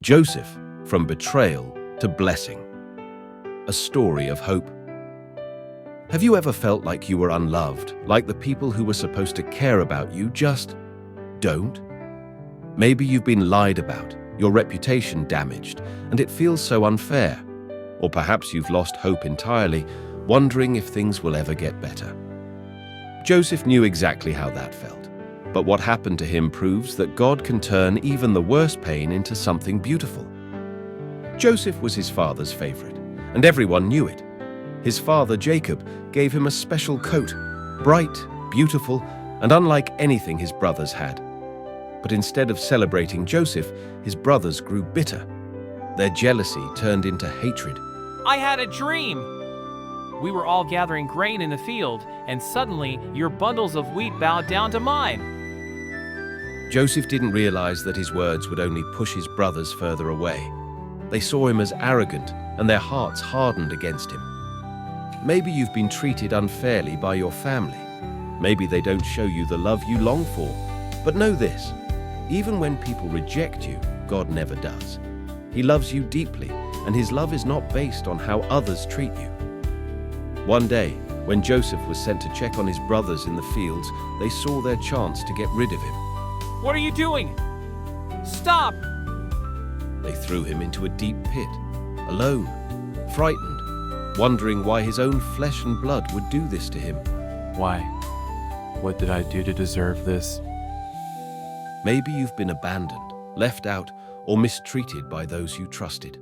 Joseph, from betrayal to blessing. A story of hope. Have you ever felt like you were unloved, like the people who were supposed to care about you just don't? Maybe you've been lied about, your reputation damaged, and it feels so unfair. Or perhaps you've lost hope entirely, wondering if things will ever get better. Joseph knew exactly how that felt. But what happened to him proves that God can turn even the worst pain into something beautiful. Joseph was his father's favorite, and everyone knew it. His father, Jacob, gave him a special coat, bright, beautiful, and unlike anything his brothers had. But instead of celebrating Joseph, his brothers grew bitter. Their jealousy turned into hatred. I had a dream! We were all gathering grain in the field, and suddenly your bundles of wheat bowed down to mine. Joseph didn't realize that his words would only push his brothers further away. They saw him as arrogant, and their hearts hardened against him. Maybe you've been treated unfairly by your family. Maybe they don't show you the love you long for. But know this, even when people reject you, God never does. He loves you deeply, and his love is not based on how others treat you. One day, when Joseph was sent to check on his brothers in the fields, they saw their chance to get rid of him. What are you doing? Stop! They threw him into a deep pit, alone, frightened, wondering why his own flesh and blood would do this to him. Why? What did I do to deserve this? Maybe you've been abandoned, left out, or mistreated by those you trusted.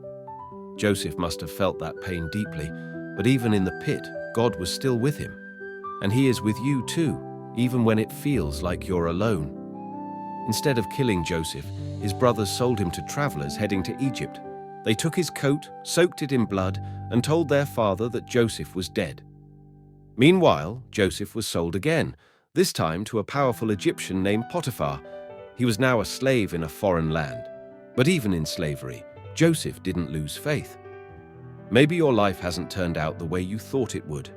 Joseph must have felt that pain deeply, but even in the pit, God was still with him. And he is with you too, even when it feels like you're alone. Instead of killing Joseph, his brothers sold him to travelers heading to Egypt. They took his coat, soaked it in blood, and told their father that Joseph was dead. Meanwhile, Joseph was sold again, this time to a powerful Egyptian named Potiphar. He was now a slave in a foreign land. But even in slavery, Joseph didn't lose faith. Maybe your life hasn't turned out the way you thought it would.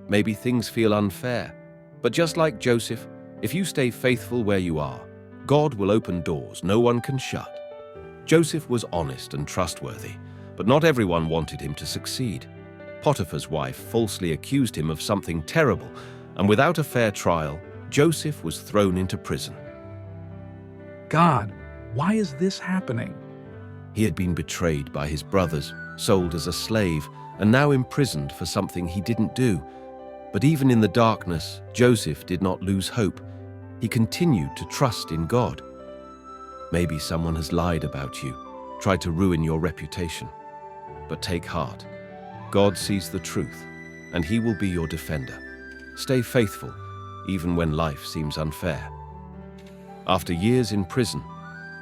Maybe things feel unfair. But just like Joseph, if you stay faithful where you are, God will open doors no one can shut. Joseph was honest and trustworthy, but not everyone wanted him to succeed. Potiphar's wife falsely accused him of something terrible, and without a fair trial, Joseph was thrown into prison. God, why is this happening? He had been betrayed by his brothers, sold as a slave, and now imprisoned for something he didn't do. But even in the darkness, Joseph did not lose hope. He continued to trust in God. Maybe someone has lied about you, tried to ruin your reputation. But take heart. God sees the truth, and he will be your defender. Stay faithful, even when life seems unfair. After years in prison,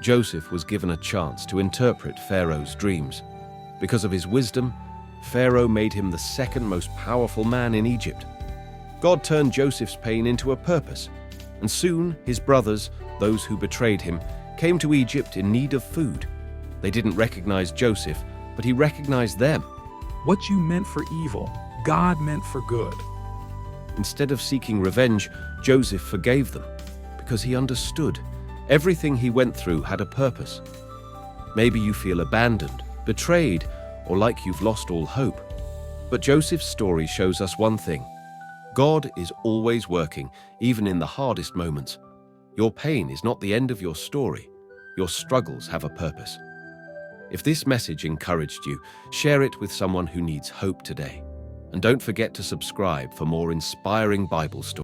Joseph was given a chance to interpret Pharaoh's dreams. Because of his wisdom, Pharaoh made him the second most powerful man in Egypt. God turned Joseph's pain into a purpose, and soon his brothers, those who betrayed him, came to Egypt in need of food. They didn't recognize Joseph, but he recognized them. What you meant for evil, God meant for good. Instead of seeking revenge, Joseph forgave them, because he understood everything he went through had a purpose. Maybe you feel abandoned, betrayed, or like you've lost all hope. But Joseph's story shows us one thing. God is always working, even in the hardest moments. Your pain is not the end of your story. Your struggles have a purpose. If this message encouraged you, share it with someone who needs hope today. And don't forget to subscribe for more inspiring Bible stories.